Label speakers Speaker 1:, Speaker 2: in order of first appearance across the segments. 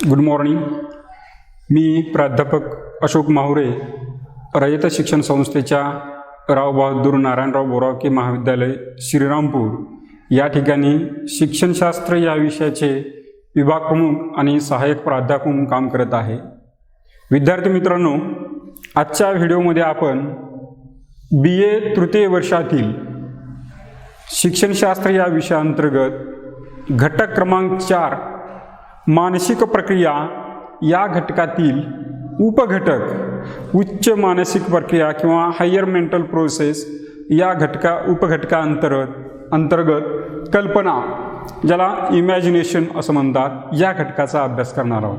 Speaker 1: Good morning. मी प्राध्यापक अशोक माहुरे, रयत शिक्षण संस्थेच्या राव बहादूर नारायणराव बोरावके महाविद्यालय श्रीरामपूर या ठिकाणी शिक्षणशास्त्र या विषयाचे विभाग प्रमुख आणि सहाय्यक प्राध्यापक म्हणून काम करत आहे. विद्यार्थी मित्रांनो, आजच्या व्हिडिओमध्ये आपण BA तृतीय वर्षातील शिक्षणशास्त्र या विषयाअंतर्गत घटक क्रमांक 4 मानसिक प्रक्रिया या घटकातील उपघटक उच्च मानसिक प्रक्रिया किंवा हायर मेंटल प्रोसेस या अंतर्गत कल्पना, ज्याला इमॅजिनेशन असं म्हणतात, या घटकाचा अभ्यास करणार आहोत.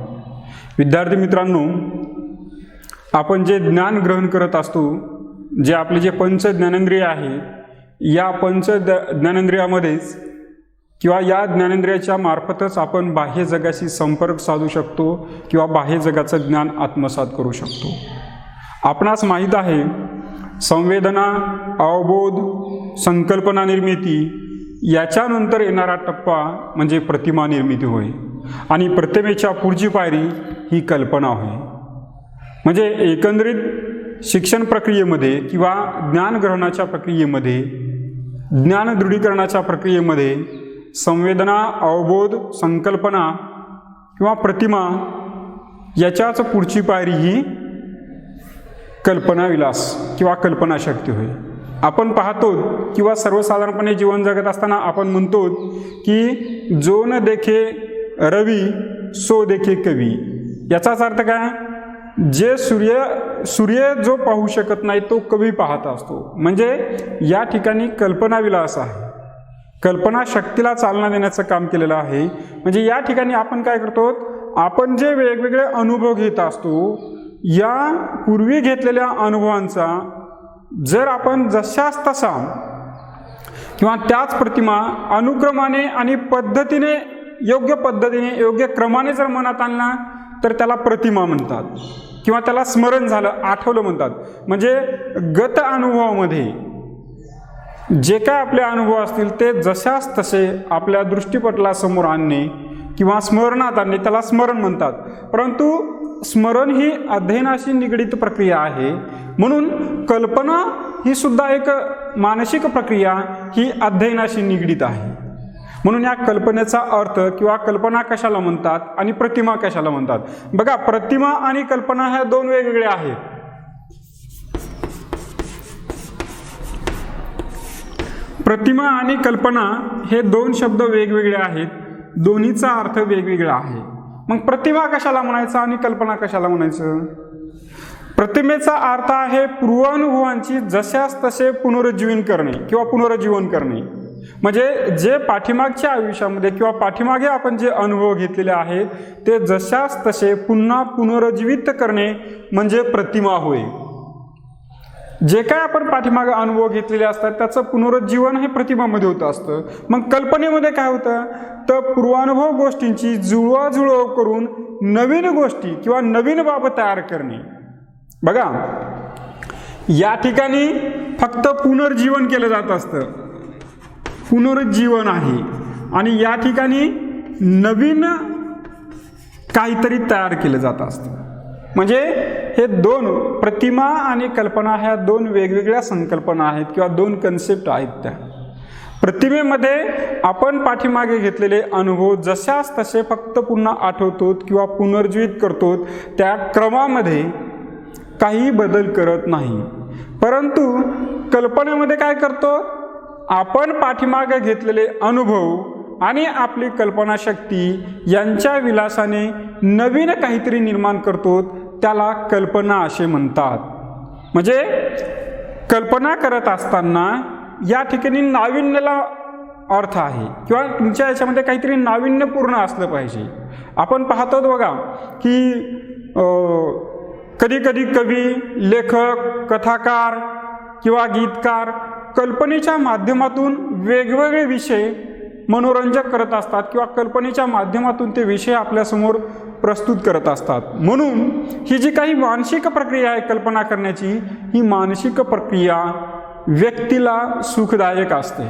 Speaker 1: विद्यार्थी मित्रांनो, आपण जे ज्ञान ग्रहण करत असतो, जे आपले जे पंच ज्ञानेंद्रिय आहे, या पंच ज्ञानेंद्रियामध्येच किंवा या ज्ञानेंद्रियाच्या मार्फतच आपण बाह्य जगाशी संपर्क साधू शकतो किंवा बाह्य जगाचं ज्ञान आत्मसात करू शकतो. आपणास माहीत आहे, संवेदना, अवबोध, संकल्पना निर्मिती याच्यानंतर येणारा टप्पा म्हणजे प्रतिमा निर्मिती होय आणि प्रतिमेच्या पुढची पायरी ही कल्पना होय. म्हणजे एकंदरीत शिक्षण प्रक्रियेमध्ये किंवा ज्ञानग्रहणाच्या प्रक्रियेमध्ये, ज्ञान दृढीकरणाच्या प्रक्रियेमध्ये संवेदना, अवबोध, संकल्पना किंवा प्रतिमा याच्याच पुढची पायरी ही कल्पना विलास किंवा कल्पनाशक्ती होय. आपण पाहतो किंवा सर्वसाधारणपणे जीवन जगत असताना आपण म्हणतो की जो न देखे रवी सो देखे कवी. याचाच अर्थ काय? जे सूर्य जो पाहू शकत नाही तो कवी पाहत असतो. म्हणजे या ठिकाणी कल्पना विलास आहे, कल्पना शक्तीला चालना देण्याचं काम केलेलं आहे. म्हणजे या ठिकाणी आपण काय करतो, आपण जे वेगवेगळे अनुभव घेत असतो, या पूर्वी घेतलेल्या अनुभवांचा जर आपण जशाच तसा किंवा त्याच प्रतिमा अनुक्रमाने आणि पद्धतीने, योग्य पद्धतीने, योग्य क्रमाने जर मनात आणला तर त्याला प्रतिमा म्हणतात किंवा त्याला स्मरण झालं, आठवलं म्हणतात. म्हणजे गत अनुभवामध्ये जे काय आपले अनुभव असतील ते जशाच तसे आपल्या दृष्टीपटलासमोर आणणे किंवा स्मरणात आणणे, त्याला स्मरण म्हणतात. परंतु स्मरण ही अध्ययनाशी निगडित प्रक्रिया आहे, म्हणून कल्पना ही सुद्धा एक मानसिक प्रक्रिया ही अध्ययनाशी निगडित आहे. म्हणून या कल्पनेचा अर्थ किंवा कल्पना कशाला म्हणतात आणि प्रतिमा कशाला म्हणतात? बघा, प्रतिमा आणि कल्पना ह्या दोन वेगवेगळ्या आहेत. प्रतिमा आणि कल्पना हे दोन शब्द वेगवेगळे आहेत, दोन्हीचा अर्थ वेगवेगळा आहे. मग प्रतिमा कशाला म्हणायचं आणि कल्पना कशाला म्हणायचं? प्रतिमेचा अर्थ आहे पूर्वानुभवांची जशास तसे पुनरुज्जीवन करणे किंवा पुनरुज्जीवन करणे. म्हणजे जे पाठीमागच्या आयुष्यामध्ये किंवा पाठीमागे आपण जे अनुभव घेतलेले आहेत ते जशास तसे पुन्हा पुनरुज्जीवित करणे म्हणजे प्रतिमा होय. जे काय आपण पाठीमागे अनुभव घेतलेले असतात त्याचं पुनरुज्जीवन हे प्रतिमामध्ये होत असतं. मग कल्पनेमध्ये काय होतं, तर पूर्वानुभव गोष्टींची जुळवाजुळव करून नवीन गोष्टी किंवा नवीन बाब तयार करणे. बघा, या ठिकाणी फक्त पुनर्जीवन केलं जात असतं, पुनरुज्जीवन आहे, आणि या ठिकाणी नवीन काहीतरी तयार केलं जात असतं. म्हणजे हे दोन, प्रतिमा आणि कल्पना, ह्या दोन वेगवेगळ्या संकल्पना आहेत किंवा दोन कन्सेप्ट आहेत. त्या प्रतिमेमध्ये आपण पाठीमागे घेतलेले अनुभव जशास तसे फक्त पुन्हा आठवतो किंवा पुनर्जीवित करतो, त्या क्रमामध्ये काही बदल करत नाही. परंतु कल्पनेमध्ये काय करतो, आपण पाठीमागे घेतलेले अनुभव आणि आपली कल्पनाशक्ती यांच्या विलासाने नवीन काहीतरी निर्माण करतो, त्याला कल्पना असे म्हणतात. म्हणजे कल्पना करत असताना या ठिकाणी नाविन्याला अर्थ आहे किंवा तुमच्या याच्यामध्ये काहीतरी नाविन्यपूर्ण असलं पाहिजे. आपण पाहतो बघा की कधी कधी कवी, लेखक, कथाकार किंवा गीतकार कल्पनेच्या माध्यमातून वेगवेगळे विषय मनोरंजक करत असतात किंवा कल्पनेच्या माध्यमातून ते विषय आपल्यासमोर प्रस्तुत करत असतात. म्हणून ही जी काही मानसिक प्रक्रिया आहे कल्पना करण्याची, ही मानसिक प्रक्रिया व्यक्तीला सुखदायक असते.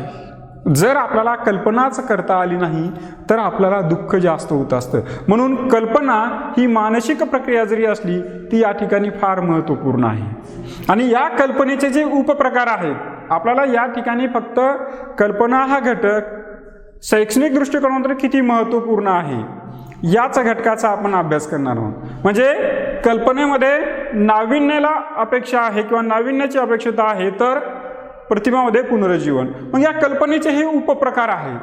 Speaker 1: जर आपल्याला कल्पनाच करता आली नाही तर आपल्याला दुःख जास्त होत असतं. म्हणून कल्पना ही मानसिक प्रक्रिया जरी असली ती या ठिकाणी फार महत्त्वपूर्ण आहे. आणि या कल्पनेचे जे उपप्रकार आहेत, आपल्याला या ठिकाणी फक्त कल्पना हा घटक शैक्षणिक दृष्टिकोनातून किती महत्त्वपूर्ण आहे याच घटकाचा आपण अभ्यास करणार आहोत. म्हणजे कल्पनेमध्ये नाविन्याला अपेक्षा आहे किंवा नाविन्याची अपेक्षता आहे, तर प्रतिमामध्ये पुनरुज्जीवन. मग या कल्पनेचे हे उपप्रकार आहेत.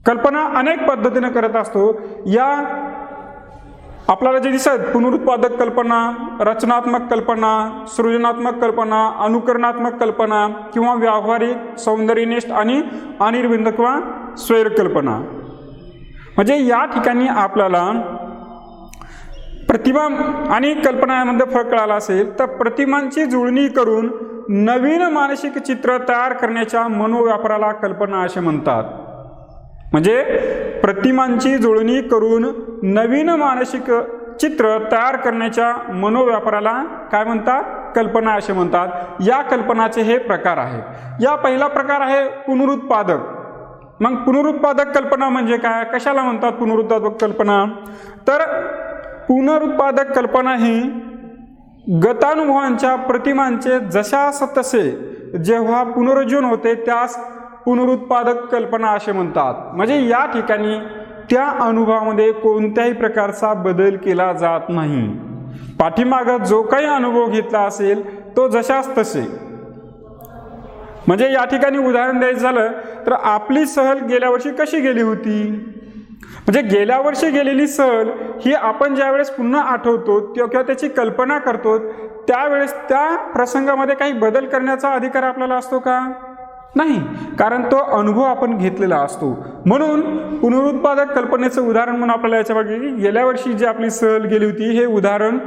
Speaker 1: कल्पना अनेक पद्धतीने करत असतो. या आपल्याला जे दिसत पुनरुत्पादक कल्पना, रचनात्मक कल्पना, सृजनात्मक कल्पना, अनुकरणात्मक कल्पना किंवा व्यावहारिक, सौंदर्यनिष्ठ आणि अनिर्बंध किंवा स्वैर कल्पना. म्हणजे या ठिकाणी आपल्याला प्रतिमा आणि कल्पना यामध्ये फरक कळाला असेल तर प्रतिमांची जुळणी करून नवीन मानसिक चित्र तयार करण्याच्या मनोव्यापाराला कल्पना असे म्हणतात. म्हणजे प्रतिमांची जुळणी करून नवीन मानसिक चित्र तयार करण्याच्या मनोव्यापाराला काय म्हणतात? कल्पना असे म्हणतात. या कल्पनाचे हे प्रकार आहेत. या पहिला प्रकार आहे पुनरुत्पादक. मग पुनरुत्पादक कल्पना म्हणजे काय? कशाला म्हणतात पुनरुत्पादक कल्पना? तर पुनरुत्पादक कल्पना ही गतानुभवांच्या प्रतिमांचे जशास तसे जेव्हा पुनरुज्जीवन होते त्यास पुनरुत्पादक कल्पना असे म्हणतात. म्हणजे या ठिकाणी त्या अनुभवामध्ये कोणत्याही प्रकारचा बदल केला जात नाही. पाठीमागं जो काही अनुभव घेतला असेल तो जशास तसे. म्हणजे या ठिकाणी उदाहरण द्यायचं झालं तर आपली सहल गेल्या वर्षी कशी गेली होती? म्हणजे गेल्या वर्षी गेलेली सहल ही आपण ज्यावेळेस पुन्हा आठवतो किंवा त्याची कल्पना करतो त्यावेळेस त्या प्रसंगामध्ये काही बदल करण्याचा अधिकार आपल्याला असतो का? नाही, कारण तो अनुभव आपण घेतलेला असतो. म्हणून पुनरुत्पादक कल्पनेचं उदाहरण म्हणून आपल्याला याच्यामागे गेल्या वर्षी जी आपली सहल गेली होती हे उदाहरण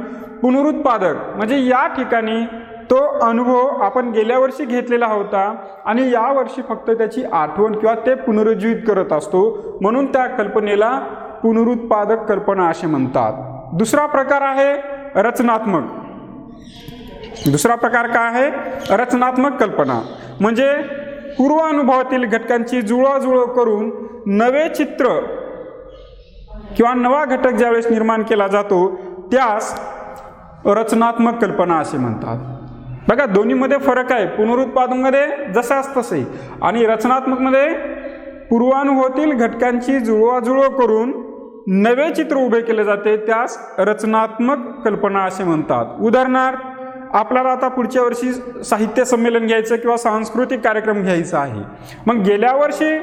Speaker 1: पुनरुत्पादक. म्हणजे या ठिकाणी तो अनुभव आपण गेल्या वर्षी घेतलेला होता आणि यावर्षी फक्त त्याची आठवण किंवा ते पुनरुज्जीवित करत असतो. म्हणून त्या कल्पनेला पुनरुत्पादक कल्पना असे म्हणतात. दुसरा प्रकार आहे रचनात्मक. दुसरा प्रकार काय आहे? रचनात्मक कल्पना. म्हणजे पूर्वानुभवातील घटकांची जुळवाजुळव करून नवे चित्र किंवा नवा घटक ज्यावेळेस निर्माण केला जातो त्यास रचनात्मक कल्पना असे म्हणतात. बघा, दोन्हीमध्ये फरक आहे. पुनरुत्पादनमध्ये जसाच तसे आणि रचनात्मकमध्ये पूर्वानुभवातील घटकांची जुळवाजुळव करून नवे चित्र उभे केले जाते त्यास रचनात्मक कल्पना असे म्हणतात. उदाहरणार्थ आपल्याला आता पुढच्या वर्षी साहित्य संमेलन घ्यायचं किंवा सांस्कृतिक कार्यक्रम घ्यायचा आहे. मग गेल्या वर्षी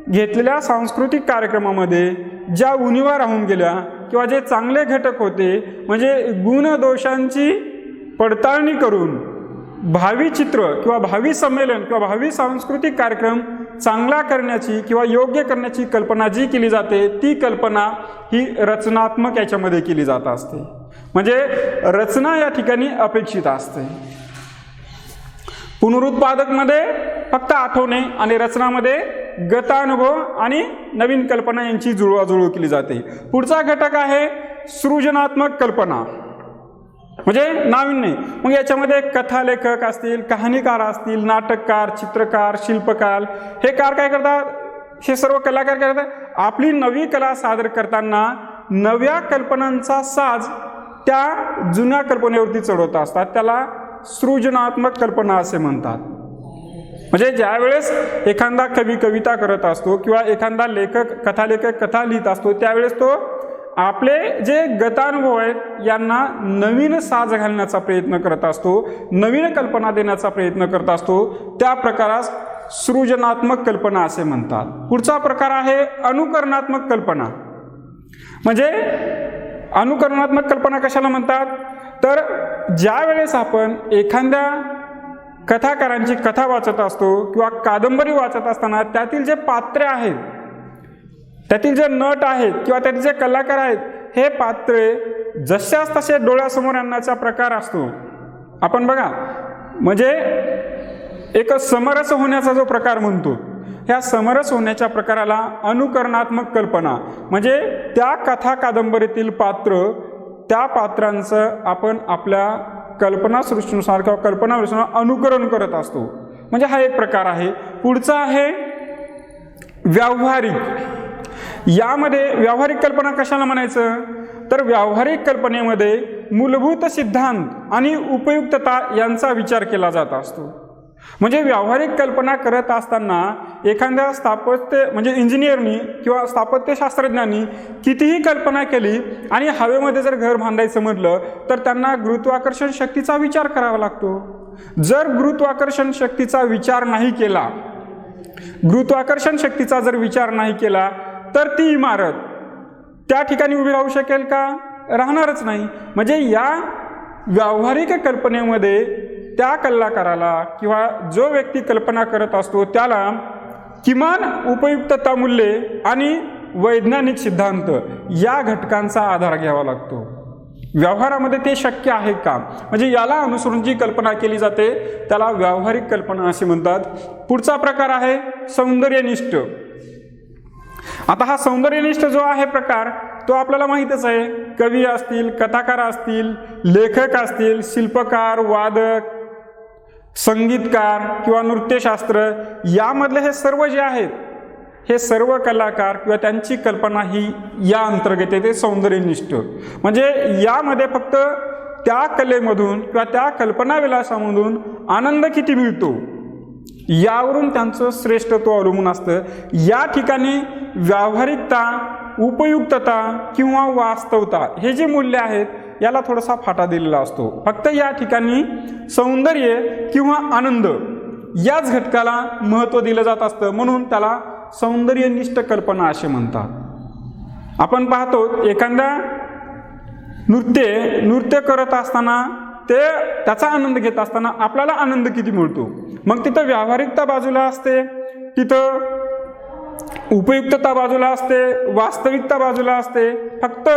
Speaker 1: घेतलेल्या सांस्कृतिक कार्यक्रमामध्ये ज्या उणिवा राहून गेल्या किंवा जे चांगले घटक होते म्हणजे गुणदोषांची पडताळणी करून भावी चित्र किंवा भावी संमेलन किंवा भावी सांस्कृतिक कार्यक्रम चांगला करण्याची किंवा योग्य करण्याची कल्पना जी केली जाते ती कल्पना ही रचनात्मक याच्यामध्ये केली जात असते. म्हणजे रचना या ठिकाणी अपेक्षित असते. पुनरुत्पादकमध्ये फक्त आठवणे आणि रचनामध्ये गतानुभव आणि नवीन कल्पना यांची जुळवाजुळव केली जाते. पुढचा घटक आहे सृजनात्मक कल्पना. म्हणजे नाविन्य. मग याच्यामध्ये कथालेखक असतील, कहाणीकार असतील, नाटककार, चित्रकार, शिल्पकार हे कार काय करतात? हे सर्व कलाकार काय करतात? आपली नवी कला सादर करताना नव्या कल्पनांचा साज त्या जुन्या कल्पनेवरती चढवत असतात. त्याला सृजनात्मक कल्पना असे म्हणतात. म्हणजे ज्यावेळेस एखादा कवी कविता करत असतो किंवा एखादा लेखक कथालेखक कथा लिहित असतो त्यावेळेस तो आपले जे गतानुभव आहेत यांना नवीन साज घालण्याचा प्रयत्न करत असतो, नवीन कल्पना देण्याचा प्रयत्न करत असतो. त्या प्रकारास सृजनात्मक कल्पना असे म्हणतात. पुढचा प्रकार आहे अनुकरणात्मक कल्पना. म्हणजे अनुकरणात्मक कल्पना कशाला म्हणतात? तर ज्या वेळेस आपण एखाद्या कथाकारांची कथा वाचत असतो किंवा कादंबरी वाचत असताना त्यातील जे पात्रे आहेत, त्यातील जे नट आहेत किंवा त्यातील जे कलाकार आहेत हे पात्रे जशास तसे डोळ्यासमोर आणण्याचा प्रकार असतो. आपण बघा, म्हणजे एक समरस होण्याचा जो प्रकार म्हणतो ह्या समरस होण्याच्या प्रकाराला अनुकरणात्मक कल्पना. म्हणजे त्या कथा कादंबरीतील पात्र त्या पात्रांचं आपण आपल्या कल्पनासृष्टीनुसार किंवा कल्पनानुसार अनुकरण करत असतो. म्हणजे हा एक प्रकार आहे. पुढचा आहे व्यावहारिक, यामध्ये व्यावहारिक कल्पना कशाला म्हणायचं, तर व्यावहारिक कल्पनेमध्ये मूलभूत सिद्धांत आणि उपयुक्तता यांचा विचार केला जात असतो. म्हणजे व्यावहारिक कल्पना करत असताना एखाद्या स्थापत्य म्हणजे इंजिनियरनी किंवा स्थापत्यशास्त्रज्ञांनी कितीही कल्पना केली आणि हवेमध्ये जर घर बांधायचं म्हटलं तर त्यांना गुरुत्वाकर्षण शक्तीचा विचार करावा लागतो. जर गुरुत्वाकर्षण शक्तीचा विचार नाही केला, गुरुत्वाकर्षण शक्तीचा जर विचार नाही केला तर ती इमारत त्या ठिकाणी उभी राहू शकेल का, राहणारच नाही. म्हणजे या व्यावहारिक कल्पनेमध्ये त्या कलाकाराला किंवा जो व्यक्ती कल्पना करत असतो त्याला किमान उपयुक्तता मूल्ये आणि वैज्ञानिक सिद्धांत या घटकांचा आधार घ्यावा लागतो. व्यवहारामध्ये ते शक्य आहे का, म्हणजे याला अनुसरून जी कल्पना केली जाते त्याला व्यावहारिक कल्पना असे म्हणतात. पुढचा प्रकार आहे सौंदर्यनिष्ठ. आता हा सौंदर्यनिष्ठ जो आहे प्रकार तो आपल्याला माहीतच आहे. कवी असतील, कथाकार असतील, लेखक असतील, शिल्पकार, वादक, संगीतकार किंवा नृत्यशास्त्र यामधले हे सर्व जे आहेत हे सर्व कलाकार किंवा त्यांची कल्पना ही या अंतर्गत येते सौंदर्यनिष्ठ. म्हणजे यामध्ये फक्त त्या कलेमधून किंवा त्या कल्पनाविलासामधून आनंद किती मिळतो यावरून त्यांचं श्रेष्ठत्व अवलंबून असतं. या ठिकाणी व्यावहारिकता, उपयुक्तता किंवा वास्तवता हे जे मूल्य आहेत याला थोडासा फाटा दिलेला असतो. फक्त या ठिकाणी सौंदर्य किंवा आनंद याच घटकाला महत्त्व दिलं जात असतं, म्हणून त्याला सौंदर्यनिष्ठ कल्पना असे म्हणतात. आपण पाहतो एखादा नृत्य करत असताना त्याचा आनंद घेत असताना आपल्याला आनंद किती मिळतो. मग तिथं व्यावहारिकता बाजूला असते, तिथं उपयुक्तता बाजूला असते, वास्तविकता बाजूला असते. फक्त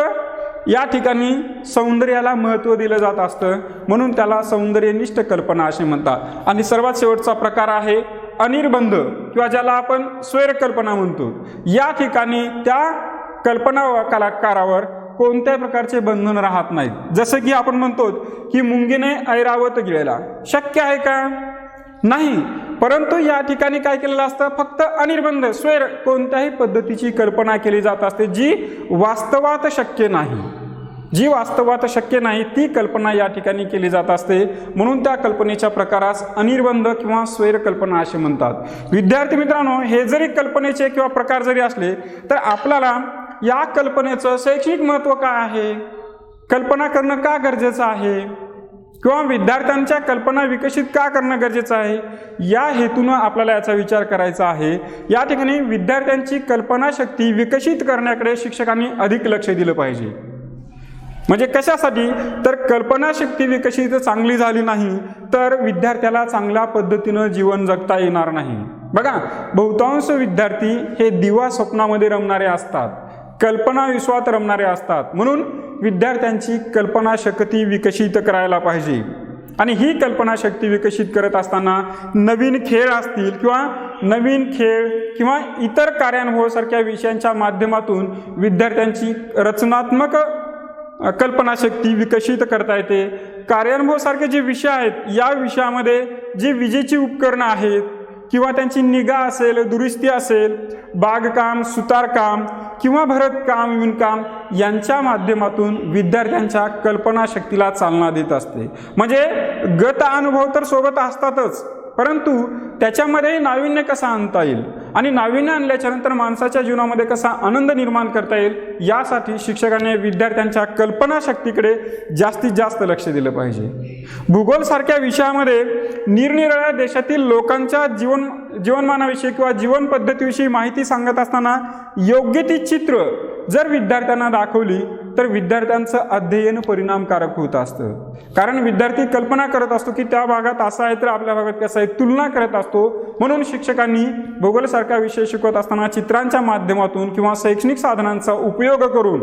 Speaker 1: या ठिकाणी सौंदर्याला महत्त्व दिलं जात असतं, म्हणून त्याला सौंदर्यनिष्ठ कल्पना असे म्हणतात. आणि सर्वात शेवटचा प्रकार आहे अनिर्बंध किंवा ज्याला आपण स्वैर कल्पना म्हणतो. या ठिकाणी त्या कल्पना कलाकारावर कोणत्याही प्रकारचे बंधन राहत नाहीत. जसं की आपण म्हणतो की मुंगीने ऐरावत गिळला, शक्य आहे का, नाही. परंतु या ठिकाणी काय केलेलं असतं, फक्त अनिर्बंध स्वैर कोणत्याही पद्धतीची कल्पना केली जात असते जी वास्तवात शक्य नाही. जी वास्तवात शक्य नाही ती कल्पना या ठिकाणी केली जात असते, म्हणून त्या कल्पनेच्या प्रकारास अनिर्बंध किंवा स्वैर कल्पना असे म्हणतात. विद्यार्थी मित्रांनो, हे जरी कल्पनेचे किंवा प्रकार जरी असले तर आपल्याला या कल्पनेचं शैक्षणिक महत्त्व काय आहे, कल्पना करणं का गरजेचं आहे किंवा विद्यार्थ्यांच्या कल्पना विकसित का करणं गरजेचं आहे या हेतूनं आपल्याला याचा विचार करायचा आहे. या ठिकाणी विद्यार्थ्यांची कल्पनाशक्ती विकसित करण्याकडे शिक्षकांनी अधिक लक्ष दिलं पाहिजे. म्हणजे कशासाठी, तर कल्पनाशक्ती विकसित चांगली झाली नाही तर विद्यार्थ्याला चांगल्या पद्धतीनं जीवन जगता येणार नाही. बघा, बहुतांश विद्यार्थी हे दिवा स्वप्नामध्ये रमणारे असतात, कल्पना विश्वात रमणारे असतात. म्हणून विद्यार्थ्यांची कल्पनाशक्ती विकसित करायला पाहिजे. आणि ही कल्पनाशक्ती विकसित करत असताना नवीन खेळ असतील किंवा नवीन खेळ किंवा इतर कार्यानुभवासारख्या विषयांच्या माध्यमातून विद्यार्थ्यांची रचनात्मक कल्पनाशक्ती विकसित करता येते. कार्यानुभवासारखे जे विषय आहेत या विषयामध्ये जी विजेची उपकरणं आहेत किंवा त्यांची निगा असेल, दुरुस्ती असेल, बागकाम, सुतारकाम किंवा भरतकाम, विणकाम यांच्या माध्यमातून विद्यार्थ्यांच्या कल्पनाशक्तीला चालना देत असते. म्हणजे गत अनुभव तर सोबत असतातच, परंतु त्याच्यामध्ये नाविन्य कसा आणता येईल आणि नाविन्य आणल्याच्या नंतर माणसाच्या जीवनामध्ये कसा आनंद निर्माण करता येईल यासाठी शिक्षकांनी विद्यार्थ्यांच्या कल्पनाशक्तीकडे जास्तीत जास्त लक्ष दिलं पाहिजे. भूगोलसारख्या विषयामध्ये निरनिराळ्या देशातील लोकांच्या जीवनमानाविषयी किंवा जीवन पद्धतीविषयी माहिती सांगत असताना योग्य ती चित्र जर विद्यार्थ्यांना दाखवली तर विद्यार्थ्यांचं अध्ययन परिणामकारक होत असतं. कारण विद्यार्थी कल्पना करत असतो की त्या भागात असं आहे तर आपल्या भागात कसं आहे, तुलना करत असतो. म्हणून शिक्षकांनी भूगोलसारखा विषय शिकवत असताना चित्रांच्या माध्यमातून किंवा शैक्षणिक साधनांचा उपयोग करून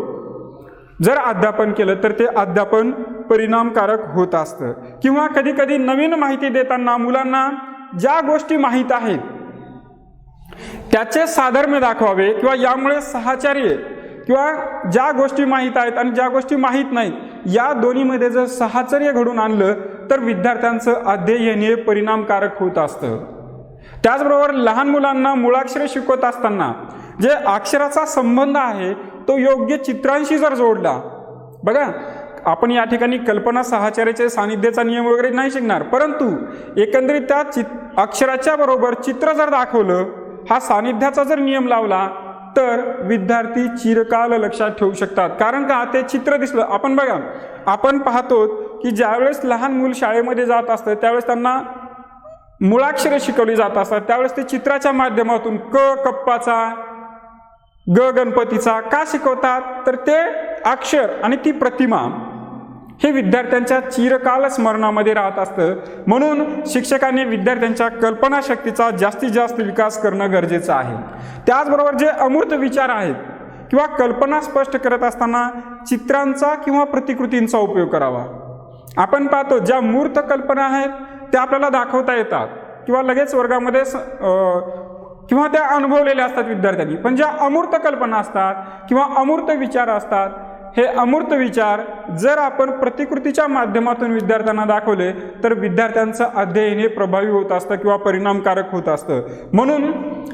Speaker 1: जर अध्यापन केलं तर ते अध्यापन परिणामकारक होत असतं. किंवा कधी कधी नवीन माहिती देताना मुलांना ज्या गोष्टी माहीत आहेत त्याचे साधर्म्य दाखवावे किंवा यामुळे साहचर्य किंवा ज्या गोष्टी माहीत आहेत आणि ज्या गोष्टी माहीत नाहीत या दोन्हीमध्ये जर साहचर्य घडून आणलं तर विद्यार्थ्यांचं अध्ययन हे परिणामकारक होत असतं. त्याचबरोबर लहान मुलांना मुळाक्षरे शिकवत असताना जे अक्षराचा संबंध आहे तो योग्य चित्रांशी जर जोडला, बघा आपण या ठिकाणी कल्पना साहचर्याचे सानिध्याचा नियम वगैरे नाही शिकणार, परंतु एकंदरीत त्या अक्षराच्या बरोबर चित्र जर दाखवलं, हा सानिध्याचा जर नियम लावला तर विद्यार्थी चिरकाल लक्षात ठेवू शकतात. कारण का, ते चित्र दिसलं. आपण बघा, आपण पाहतो की ज्यावेळेस लहान मूल शाळेमध्ये जात असतं त्यावेळेस त्यांना मुळाक्षरे शिकवली जात असतात, त्यावेळेस ते चित्राच्या माध्यमातून क कप्पाचा, ग गणपतीचा का शिकवतात, तर ते अक्षर आणि ती प्रतिमा हे विद्यार्थ्यांच्या चिरकाल स्मरणामध्ये राहत असतं. म्हणून शिक्षकांनी विद्यार्थ्यांच्या कल्पनाशक्तीचा जास्तीत जास्त विकास करणं गरजेचं आहे. त्याचबरोबर जे अमूर्त विचार आहेत किंवा कल्पना स्पष्ट करत असताना चित्रांचा किंवा प्रतिकृतींचा उपयोग करावा. आपण पाहतो ज्या मूर्त कल्पना आहेत त्या आपल्याला दाखवता येतात किंवा लगेच वर्गामध्ये किंवा त्या अनुभवलेल्या असतात विद्यार्थ्यांनी, पण ज्या अमूर्त कल्पना असतात किंवा अमूर्त विचार असतात, हे अमूर्त विचार जर आपण प्रतिकृतीच्या माध्यमातून विद्यार्थ्यांना दाखवले तर विद्यार्थ्यांचं अध्ययन हे प्रभावी होत असतं किंवा परिणामकारक होत असतं. म्हणून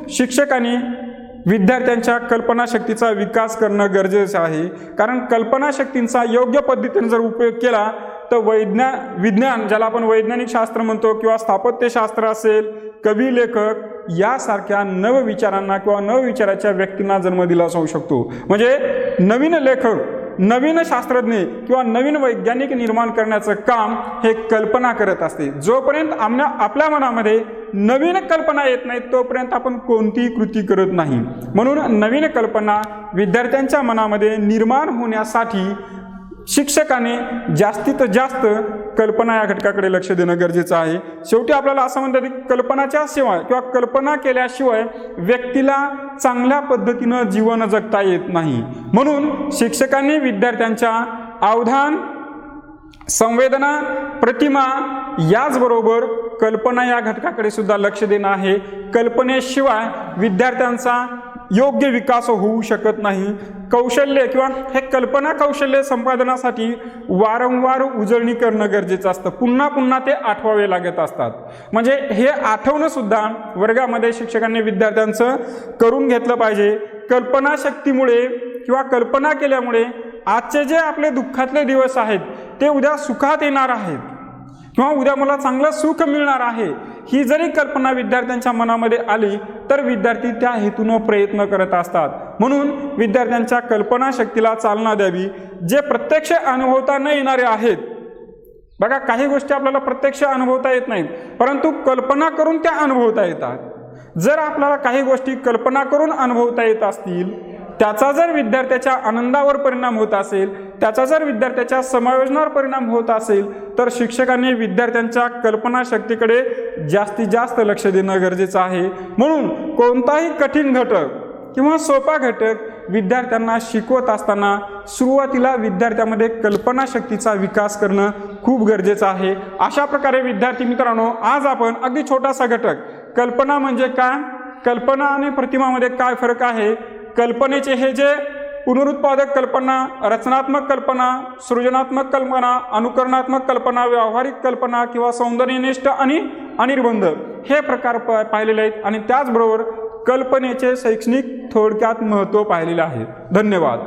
Speaker 1: शिक्षकांनी विद्यार्थ्यांच्या कल्पनाशक्तीचा विकास करणं गरजेचं आहे. कारण कल्पनाशक्तींचा योग्य पद्धतीने जर उपयोग केला तर विज्ञान ज्याला आपण वैज्ञानिक शास्त्र म्हणतो किंवा स्थापत्यशास्त्र असेल, कवी लेखक यासारख्या नवविचारांना किंवा नवविचाराच्या व्यक्तींना जन्म दिला जाऊ शकतो. म्हणजे नवीन लेखक, नवीन शास्त्रज्ञ किंवा नवीन वैज्ञानिक निर्माण करण्याचं काम हे कल्पना करत असते. जोपर्यंत आपल्या मनामध्ये नवीन कल्पना येत नाही तोपर्यंत आपण कोणतीही कृती करत नाही. म्हणून नवीन कल्पना विद्यार्थ्यांच्या मनामध्ये निर्माण होण्यासाठी शिक्षकाने जास्तीत जास्त कल्पना या घटकाकडे लक्ष देणं गरजेचं आहे. शेवटी आपल्याला असं म्हणतात की कल्पनाच्या शिवाय किंवा कल्पना केल्याशिवाय व्यक्तीला चांगल्या पद्धतीनं जीवन जगता येत नाही. म्हणून शिक्षकांनी विद्यार्थ्यांच्या अवधान, संवेदना, प्रतिमा याचबरोबर कल्पना या घटकाकडे सुद्धा लक्ष देणं आहे. कल्पनेशिवाय विद्यार्थ्यांचा योग्य विकास होऊ शकत नाही. कौशल्य किंवा हे कल्पना कौशल्य संपादनासाठी वारंवार उजळणी करणं गरजेचं असतं. पुन्हा पुन्हा ते आठवावे लागत असतात. म्हणजे हे आठवणं सुद्धा वर्गामध्ये शिक्षकांनी विद्यार्थ्यांचं करून घेतलं पाहिजे. कल्पनाशक्तीमुळे किंवा कल्पना केल्यामुळे आजचे जे आपले दुःखातले दिवस आहेत ते उद्या सुखात येणार आहेत किंवा उद्या मला चांगलं सुख मिळणार आहे, ही जरी कल्पना विद्यार्थ्यांच्या मनामध्ये आली तर विद्यार्थी त्या हेतूनं प्रयत्न करत असतात. म्हणून विद्यार्थ्यांच्या कल्पनाशक्तीला चालना द्यावी. जे प्रत्यक्ष अनुभवता न येणारे आहेत, बघा काही गोष्टी आपल्याला प्रत्यक्ष अनुभवता येत नाहीत परंतु कल्पना करून त्या अनुभवता येतात. जर आपल्याला काही गोष्टी कल्पना करून अनुभवता येत असतील, त्याचा जर विद्यार्थ्याच्या आनंदावर परिणाम होत असेल, त्याचा जर विद्यार्थ्याच्या समायोजनावर परिणाम होत असेल तर शिक्षकांनी विद्यार्थ्यांच्या कल्पनाशक्तीकडे जास्तीत जास्त लक्ष देणं गरजेचं आहे. म्हणून कोणताही कठीण घटक किंवा सोपा घटक विद्यार्थ्यांना शिकवत असताना सुरुवातीला विद्यार्थ्यामध्ये कल्पनाशक्तीचा विकास करणं खूप गरजेचं आहे. अशा प्रकारे विद्यार्थी मित्रांनो, आज आपण अगदी छोटासा घटक कल्पना म्हणजे काय, कल्पना आणि प्रतिमामध्ये काय फरक आहे, कल्पनेचे हे जे पुनरुत्पादक कल्पना, रचनात्मक कल्पना, सृजनात्मक कल्पना, अनुकरणात्मक कल्पना, व्यावहारिक कल्पना किंवा सौंदर्यनिष्ठ आणि अनिर्बंध हे प्रकार पाहिलेले आहेत आणि त्याचबरोबर कल्पनेचे शैक्षणिक थोडक्यात महत्त्व पाहिलेले आहे. धन्यवाद.